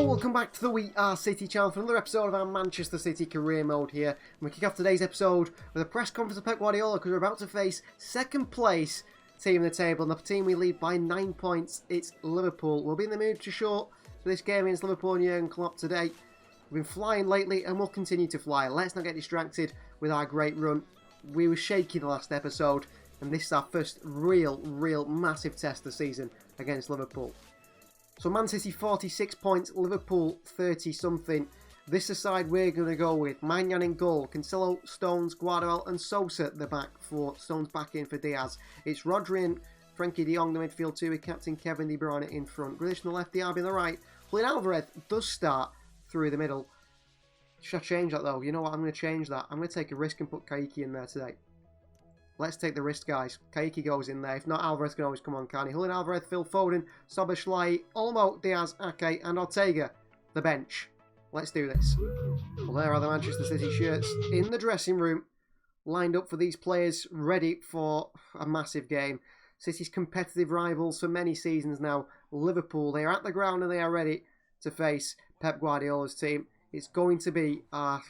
Hello, welcome back to the We Are City channel for another episode of our Manchester City career mode here. And we kick off today's episode with a press conference of Pep Guardiola because we're about to face second place team in the table, and the team we lead by 9 points. It's Liverpool. We'll be in the mood to short for this game against Liverpool and Jurgen Klopp today. We've been flying lately and we'll continue to fly. Let's not get distracted with our great run. We were shaky the last episode, and this is our first real massive test of the season against Liverpool. So Man City 46 points, Liverpool 30 something. This is the side we're going to go with. Maignan in goal, Cancelo, Stones, Guardiola and Sosa at the back for Stones back in for Diaz. It's Rodri and Frankie de Jong the midfield two with captain Kevin De Bruyne in front. Grealish on the left, Diaby on the right. Julian Alvarez does start through the middle. Should I change that though? You know what, I'm going to change that. I'm going to take a risk and put Kaiki in there today. Let's take the risk, guys. Kaiki goes in there. If not, Alvarez can always come on, can't he? Julian Alvarez, Phil Foden, Szoboszlai, Olmo, Diaz, Ake and Ortega. The bench. Let's do this. Well, there are the Manchester City shirts in the dressing room. Lined up for these players, ready for a massive game. City's competitive rivals for many seasons now. Liverpool, they are at the ground and they are ready to face Pep Guardiola's team. It's going to be our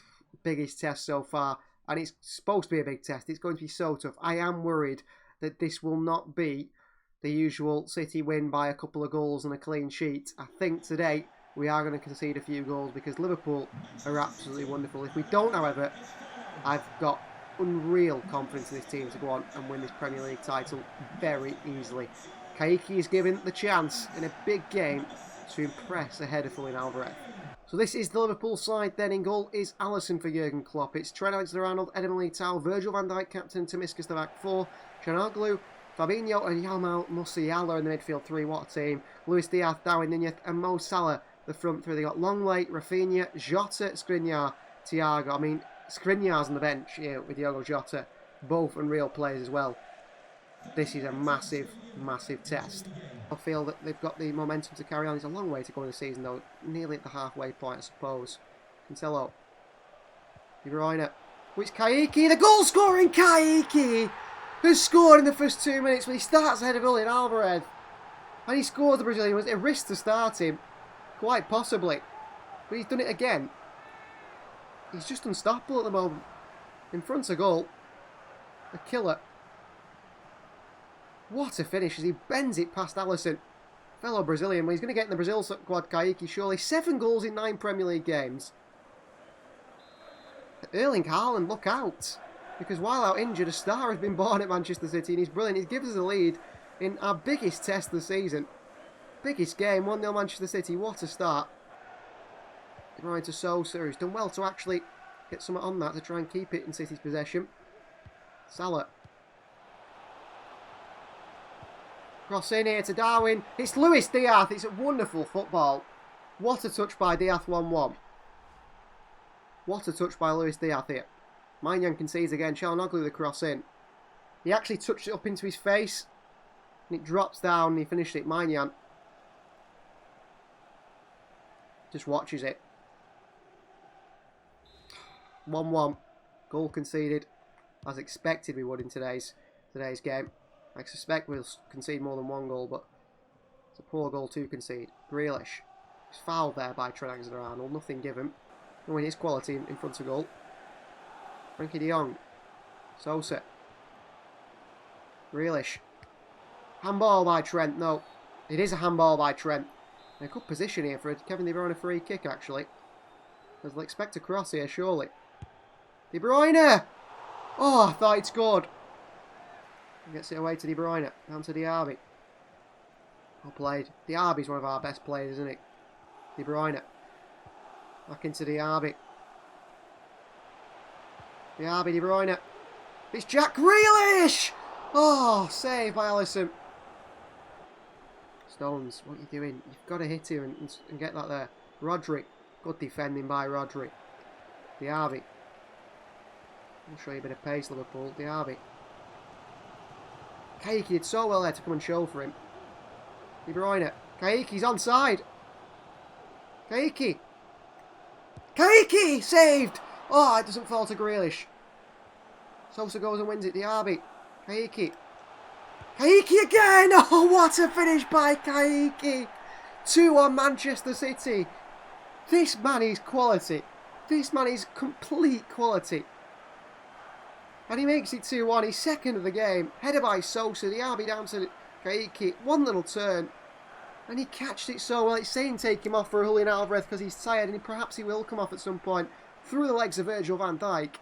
biggest test so far. And it's supposed to be a big test. It's going to be so tough. I am worried that this will not be the usual City win by a couple of goals and a clean sheet. I think today we are going to concede a few goals because Liverpool are absolutely wonderful. If we don't, however, I've got unreal confidence in this team to go on and win this Premier League title very easily. Kaiki is given the chance in a big game to impress ahead of Julian Alvarez. So this is the Liverpool side. Then in goal is Alisson for Jurgen Klopp. It's Trent Alexander-Arnold, Eden Militao, Virgil van Dijk, captain, Tomiskas the back four, Çalhanoğlu, Fabinho and Jamal Musiala in the midfield three. What a team. Luis Diaz, Darwin Núñez and Mo Salah the front three. They got Longley, Rafinha, Jota, Skriniar, Thiago. I mean, Skriniar's on the bench here with Diogo Jota. Both unreal players as well. This is a massive test. I feel that they've got the momentum to carry on. It's a long way to go in the season though. Nearly at the halfway point, I suppose. Cancelo. De Bruyne. Oh, it's Kaiki. The goal scoring Kaiki! Who scored in the first 2 minutes when he starts ahead of Julian Alvarez. And he scored the Brazilian. Was it a risk to start him? Quite possibly. But he's done it again. He's just unstoppable at the moment. In front of goal. A killer. What a finish as he bends it past Alisson. Fellow Brazilian. Well, he's going to get in the Brazil squad, Kaiki, surely. 7 goals in 9 Premier League games. Erling Haaland, look out. Because while out injured, a star has been born at Manchester City and he's brilliant. He gives us a lead in our biggest test of the season. Biggest game, 1-0 Manchester City. What a start. Right to Sosa, who's done well to actually get something on that to try and keep it in City's possession. Salah. Cross in here to Darwin. It's Luis Diaz. It's a wonderful football. What a touch by Diaz, 1-1. What a touch by Luis Diaz here. Maignan concedes again. Çalhanoğlu the cross in. He actually touched it up into his face. And it drops down and he finished it. Maignan just watches it. 1-1. Goal conceded. As expected we would in today's game. I suspect we'll concede more than 1 goal, but it's a poor goal to concede. Grealish. He's fouled there by Trent Alexander-Arnold. Nothing given. Knowing his quality in front of goal. Frankie de Jong. Sosa. Grealish. Handball by Trent. No. It is a handball by Trent. In a good position here for a Kevin De Bruyne free kick, actually. As they'll expect a cross here, surely. De Bruyne! Oh, I thought he'd scored. Gets it away to De Bruyne. Down to Diaby. Well played. Diaby's one of our best players, isn't it? De Bruyne. Back into Diaby. Diaby, De Bruyne. It's Jack Grealish! Oh, saved by Alisson. Stones, what are you doing? You've got to hit him and get that there. Rodri. Good defending by Rodri. Diaby. I'll show you a bit of pace, Liverpool. Diaby. Kaiki did so well there to come and show for him. De Bruyne. Kaiki's onside. Kaiki. Kaiki! Saved! Oh, it doesn't fall to Grealish. Sosa goes and wins it. Diaby. Kaiki. Kaiki again! Oh, what a finish by Kaiki! 2-1 Manchester City. This man is quality. This man is complete quality. And he makes it 2-1. He's second of the game. Headed by Sosa. The RB down to Kaiki. One little turn. And he catched it so well. It's saying take him off for Julian Alvarez because he's tired. And perhaps he will come off at some point. Through the legs of Virgil van Dijk.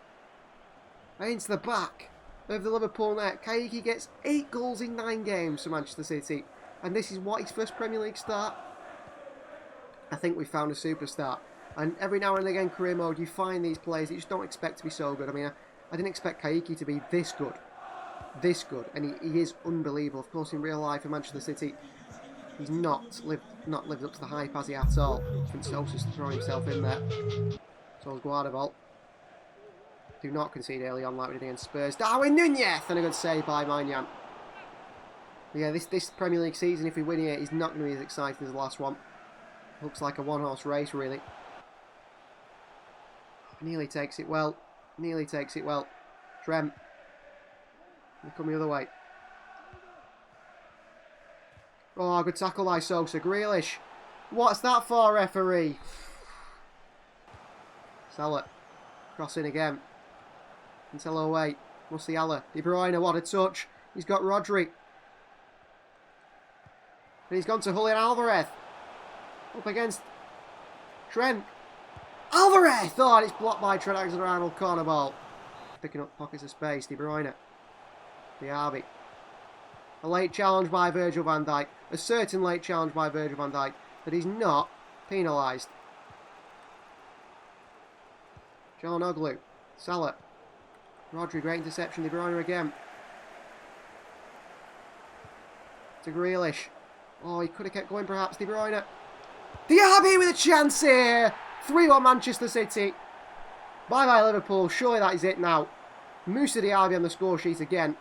And into the back of the Liverpool net. Kaiki gets 8 goals in 9 games for Manchester City. And this is what, his first Premier League start? I think we found a superstar. And every now and again, career mode, you find these players that you just don't expect to be so good. I mean, I didn't expect Kaiki to be this good. This good. And he is unbelievable. Of course, in real life, in Manchester City, he's not lived up to the hype, has he, at all? And Sosa's throwing himself in there. So is Guardiola. Do not concede early on like we did against Spurs. Darwin Núñez! And a good save by Maignan. Yeah, this Premier League season, if we win here, is not going to be as exciting as the last one. Looks like a one-horse race, really. Nearly takes it well. Nearly takes it well. Trent. They come the other way. Oh, good tackle by Sosa. Grealish. What's that for, referee? Salah. Crossing again. Cancelo away. Musiala. De Bruyne, what a touch. He's got Rodri. And he's gone to Julian Alvarez. Up against Trent. Alvarez! Oh, and it's blocked by Trent Alexander-Arnold. Corner ball. Picking up pockets of space. De Bruyne. Diaby. A late challenge by Virgil van Dijk. A certain late challenge by Virgil van Dijk. But he's not penalised. John Oglu. Salah. Rodri, great interception. De Bruyne again. To Grealish. Oh, he could have kept going perhaps. De Bruyne. Diaby with a chance here. 3-1 Manchester City. Bye-bye Liverpool. Surely that is it now. Moussa Diaby on the score sheet again.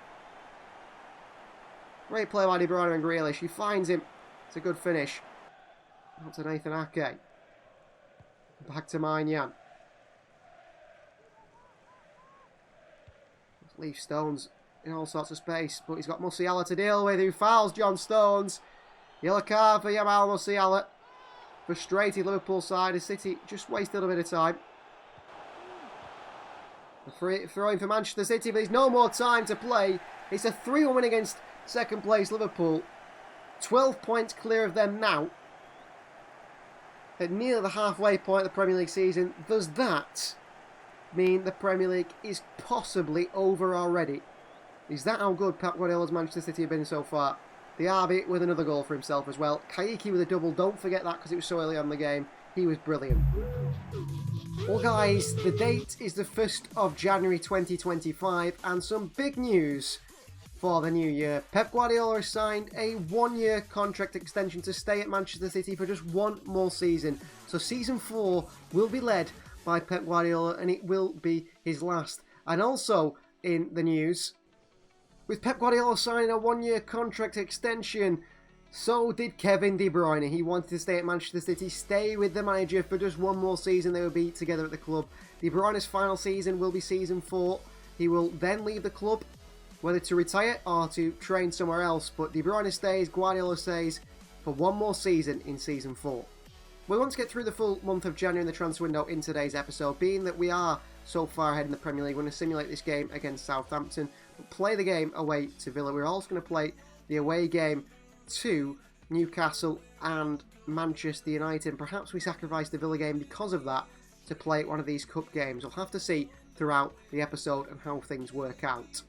Great play by De Bruyne and Grealish. He finds him. It's a good finish. Out to Nathan Ake. Back to Maignan. Leave Stones in all sorts of space, but he's got Musiala to deal with, who fouls John Stones. Yellow card for Jamal Musiala. Frustrated Liverpool side as City just wasted a bit of time. A throw-in for Manchester City, but there's no more time to play. It's a 3-1 win against second place Liverpool. 12 points clear of them now. At near the halfway point of the Premier League season. Does that mean the Premier League is possibly over already? Is that how good Pep Guardiola's Manchester City have been so far? Diaby with another goal for himself as well. Kaiki with a double. Don't forget that because it was so early on in the game. He was brilliant. Well guys, the date is the 1st of January 2025 and some big news for the new year. Pep Guardiola has signed a 1-year contract extension to stay at Manchester City for just one more season. So season 4 will be led by Pep Guardiola and it will be his last. And also in the news, with Pep Guardiola signing a 1-year contract extension, so did Kevin De Bruyne. He wanted to stay at Manchester City, stay with the manager for just one more season. They will be together at the club. De Bruyne's final season will be season 4. He will then leave the club, whether to retire or to train somewhere else. But De Bruyne stays, Guardiola stays for one more season in season 4. We want to get through the full month of January in the transfer window in today's episode. Being that we are so far ahead in the Premier League, we're going to simulate this game against Southampton. We'll play the game away to Villa. We're also going to play the away game to Newcastle and Manchester United. And perhaps we sacrifice the Villa game because of that to play one of these cup games. We'll have to see throughout the episode and how things work out.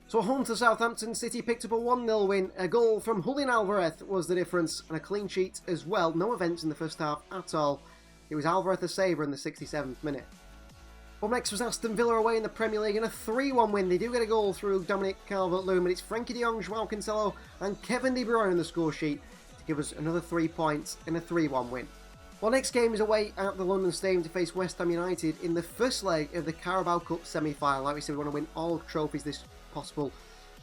So home to Southampton, City picked up a 1-0 win. A goal from Julian Alvarez was the difference and a clean sheet as well. No events in the first half at all. It was Alvarez the saver in the 67th minute. Up next was Aston Villa away in the Premier League in a 3-1 win. They do get a goal through Dominic Calvert-Lewin, but it's Frankie de Jong, Joao Cancelo and Kevin De Bruyne on the score sheet to give us another 3 points in a 3-1 win. Well, next game is away at the London Stadium to face West Ham United in the first leg of the Carabao Cup semi-final. Like we said, we want to win all trophies this possible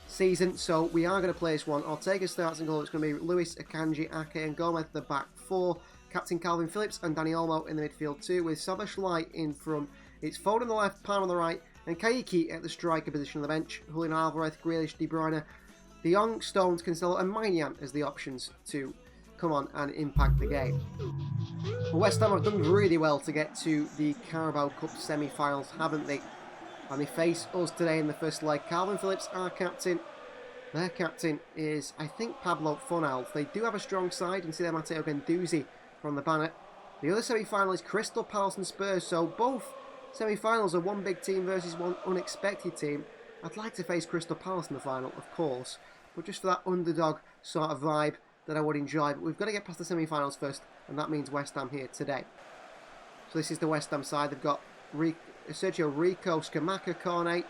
season, so we are going to play this one. Ortega starts in goal. It's going to be Lewis, Akanji, Ake and Gomez at the back 4. Captain Calvin Phillips and Danny Olmo in the midfield 2 with Szoboszlai in front. It's Foden on the left, Palm on the right and Kaiki at the striker position on the bench. Julian Alvarez, Grealish, De Bruyne, De Jong, Stones, Cancelo and Maignan as the options to come on and impact the game. Well, West Ham have done really well to get to the Carabao Cup semi-finals, haven't they? And they face us today in the first leg. Calvin Phillips, our captain. Their captain is, I think, Pablo Fonal. They do have a strong side. You can see there Matteo Guendouzi from the banner. The other semi-final is Crystal Palace and Spurs. So both semi-finals are one big team versus one unexpected team. I'd like to face Crystal Palace in the final, of course. But just for that underdog sort of vibe that I would enjoy. But we've got to get past the semi-finals first. And that means West Ham here today. So this is the West Ham side. They've got Sergio Rico, Scamacca, Cornet,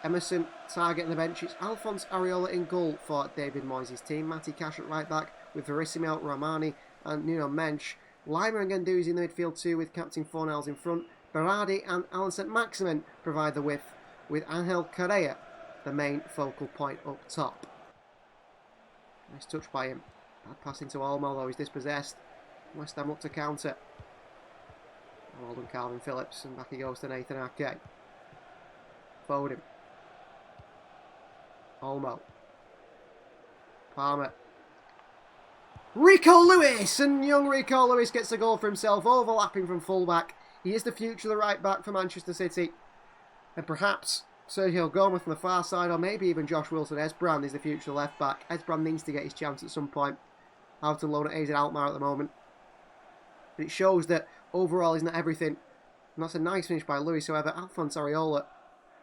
Emerson, Target in the bench. It's Alphonse Areola in goal for David Moyes' team. Matty Cash at right back with Verissimo, Romani and Nuno Mensch. Lima and Guendouzi in the midfield too with Captain Fornals in front. Berardi and Alan St-Maximin provide the width with Angel Correa, the main focal point up top. Nice touch by him. Bad pass into Olmo though, he's dispossessed. West Ham up to counter. Well done Calvin Phillips, and back he goes to Nathan Ake. Foden. Olmo. Palmer. Rico Lewis! And young Rico Lewis gets a goal for himself, overlapping from fullback. He is the future of the right back for Manchester City. And perhaps Sergio Gomez from the far side, or maybe even Josh Wilson. Esbrand is the future left back. Esbrand needs to get his chance at some point. Out on loan at AZ Alkmaar at the moment. But it shows that overall he's not everything. And that's a nice finish by Lewis. However, Alphonse Areola,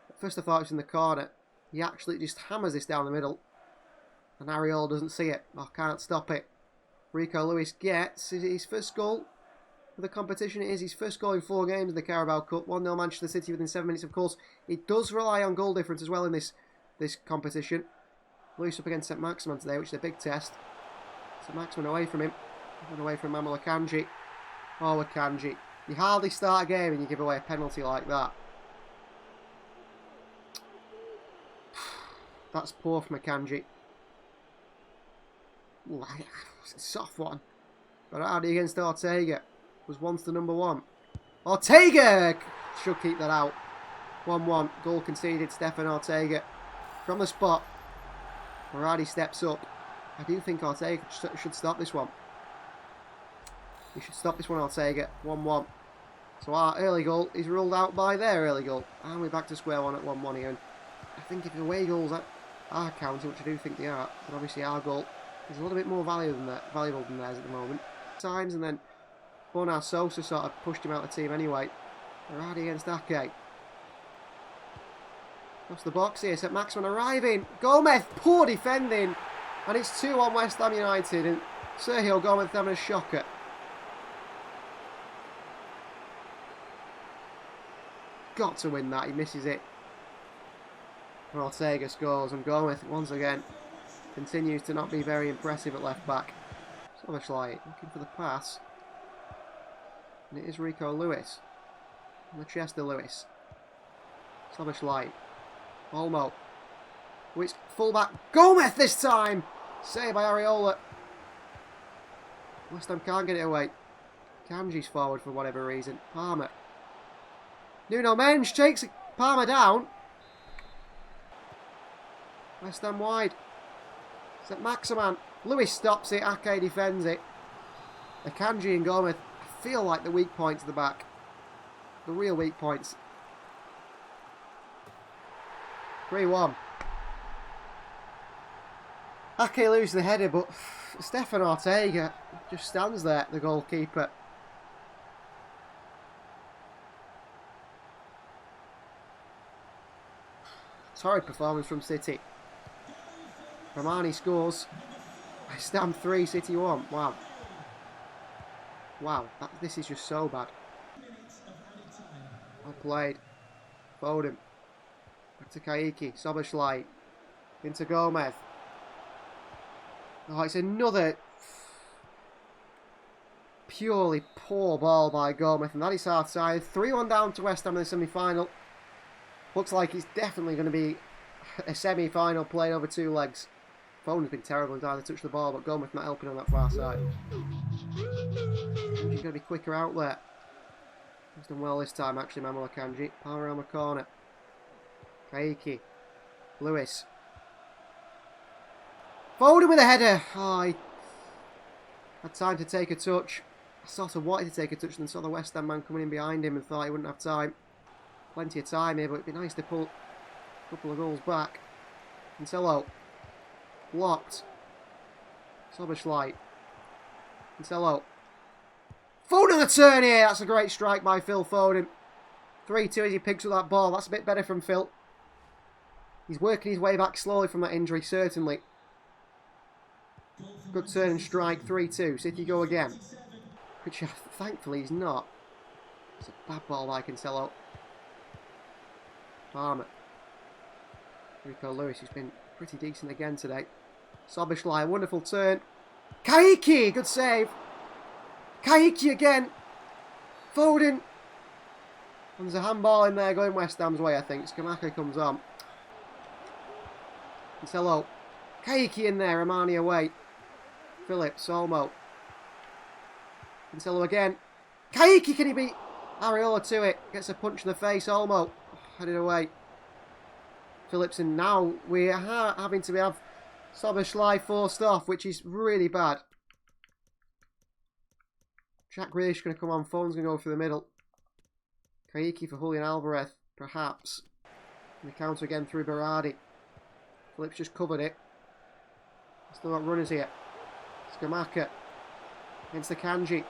at first I thought it was in the corner. He actually just hammers this down the middle. And Areola doesn't see it. Or can't stop it. Rico Lewis gets his first goal for the competition. It is his first goal in 4 games in the Carabao Cup. 1-0 Manchester City within 7 minutes, of course. It does rely on goal difference as well in this competition. Lewis up against St-Maximin today, which is a big test. St-Maximin away from him. Away from Manuel Akanji. Oh, Akanji. You hardly start a game and you give away a penalty like that. That's poor from Akanji. Ooh, it's a soft one. Berardi against Ortega. Was once the number 1. Ortega! Should keep that out. 1-1. Goal conceded. Stefan Ortega. From the spot. Berardi steps up. I do think Ortega should stop this one. He should stop this one, Ortega. 1-1. So our early goal is ruled out by their early goal. And we're back to square one at 1-1 here. And I think if the away goals are counted, which I do think they are, then obviously our goal is a little bit more valuable than theirs at the moment. Times, and then Bonar Sosa sort of pushed him out of the team anyway. Berardi against Ake. Across the box here, St-Maximin arriving. Gomez, poor defending. And it's 2-1 West Ham United. And Sergio Gomez having a shocker. Got to win that. He misses it. And Ortega scores. And Gomez, once again, continues to not be very impressive at left back. Soberschlei looking for the pass. And it is Rico Lewis. On the chest of Lewis. Soberschlei. Olmo. Oh, it's fullback. Gomez this time! Saved by Areola. West Ham can't get it away. Kanji's forward for whatever reason. Palmer. Nuno Mensch takes Palmer down. West Ham wide. St-Maximin. Lewis stops it. Ake defends it. Akanji and Gomez feel like the weak points at the back. The real weak points. 3-1. Ake loses the header, but Stefan Ortega just stands there, the goalkeeper. Torrid performance from City. Romani scores. West Ham 3, City 1. Wow. Wow, this is just so bad. Well played. Foden. Back to Kaiki. Soberschlei. Into Gomez. Oh, it's another purely poor ball by Gomez. And that is hard side. 3-1 down to West Ham in the semi-final. Looks like it's definitely going to be a semi-final played over 2 legs. Foden's been terrible and either touched the ball, but Gomez not helping on that far side. He's going to be quicker out there. He's done well this time, actually, Manuel Akanji. Power around the corner. Kaiki. Lewis. Foden with a header. Oh, Had time to take a touch. I sort of wanted to take a touch and then saw the West Ham man coming in behind him and thought he wouldn't have time. Plenty of time here, but it'd be nice to pull a couple of goals back. Cancelo. Blocked. Soberschleit. Cancelo. Foden on the turn here. That's a great strike by Phil Foden. 3-2 as he picks up that ball. That's a bit better from Phil. He's working his way back slowly from that injury, certainly. Good turn and strike. 3-2. City go again. Which thankfully he's not. It's a bad ball by Cancelo. Palmer. Rico Lewis, who's been pretty decent again today. Soberschleit, wonderful turn. Kaiki, good save. Kaiki again. Foden. And there's a handball in there going West Ham's way, I think. Skamaka comes on. Cancelo. Kaiki in there, Armani away. Phillips, Olmo. Cancelo again. Kaiki, can he beat Areola to it? Gets a punch in the face, Olmo. Headed away. Phillips, and now we are having to have Soberschleit forced off, which is really bad. Jack Grealish going to come on. Foden's going to go through the middle. Kaiki for Julian Alvarez, perhaps. And the counter again through Berardi. Phillips just covered it. Still got runners here. Skamaka against the Kanji.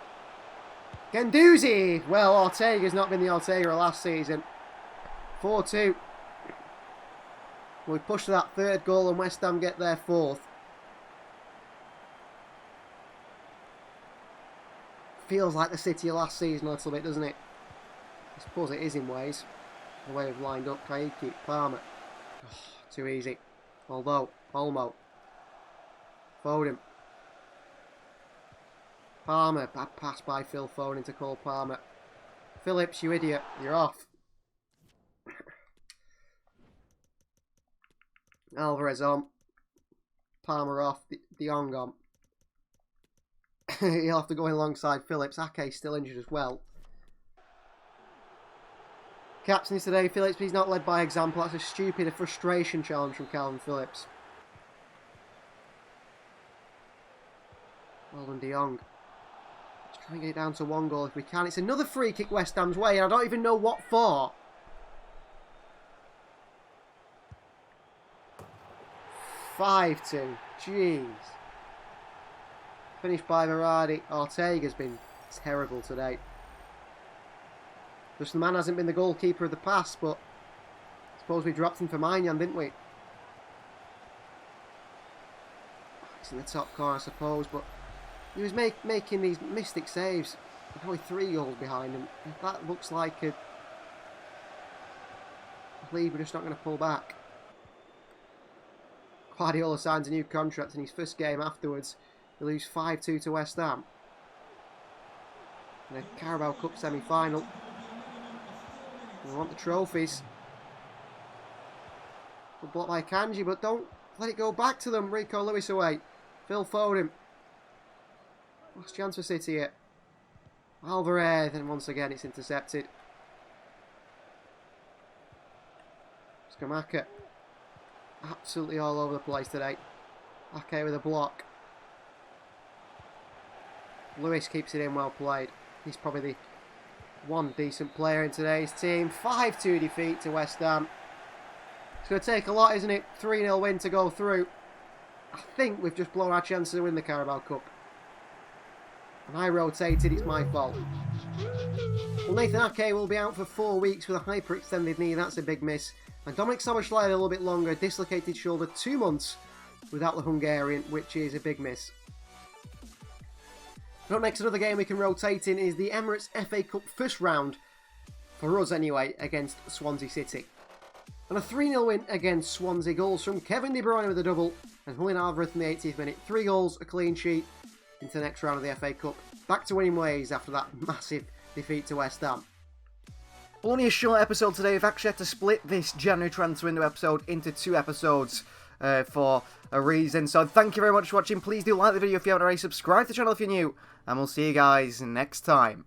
Guendouzi! Well, Ortega's not been the Ortega of last season. 4-2. We push to that third goal and West Ham get their fourth. Feels like the City of last season a little bit, doesn't it? I suppose it is in ways. The way we've lined up. Kaiki, Palmer. Oh, too easy. Although, Olmo. Foden. Palmer. Bad pass by Phil Foden to Cole Palmer. Phillips, you idiot. You're off. Alvarez on. Palmer off. De Jong on. He'll have to go in alongside Phillips. Ake's still injured as well. Captain today, Phillips, he's not led by example. That's a stupid, frustration challenge from Calvin Phillips. Well done, De Jong. Let's try and get it down to one goal if we can. It's another free kick West Ham's way, and I don't even know what for. (5-2). Jeez. Finished by Berardi. Ortega's been terrible today. Just the man hasn't been the goalkeeper of the past, but I suppose we dropped him for Maignan, didn't we? It's in the top corner, I suppose, but he was making these mystic saves. Probably 3 goals behind him. If that looks like a lead, we're just not going to pull back. Guardiola signs a new contract in his first game afterwards. They lose 5-2 to West Ham. In the Carabao Cup semi-final. They want the trophies. Good block by Kanji, but don't let it go back to them. Rico Lewis away. Phil Foden. Last chance for City here. Alvarez, and once again it's intercepted. Skamaka. Absolutely all over the place today. Ake with a block. Lewis keeps it in, well played. He's probably the one decent player in today's team. 5-2 defeat to West Ham. It's going to take a lot, isn't it? 3-0 win to go through. I think we've just blown our chance to win the Carabao Cup. And I rotated, it's my fault. Well, Nathan Ake will be out for 4 weeks with a hyperextended knee. That's a big miss. And Dominic Soberschleit a little bit longer. Dislocated shoulder, 2 months without the Hungarian, which is a big miss. Up next, another game we can rotate in is the Emirates FA Cup first round, for us anyway, against Swansea City. And a 3-0 win against Swansea. Goals from Kevin De Bruyne with a double and Julian Alvarez in the 80th minute. 3 goals, a clean sheet into the next round of the FA Cup. Back to winning ways after that massive defeat to West Ham. Well, only a short episode today. We've actually had to split this January transfer window episode into 2 episodes for a reason. So thank you very much for watching. Please do like the video if you haven't already. Subscribe to the channel if you're new. And we'll see you guys next time.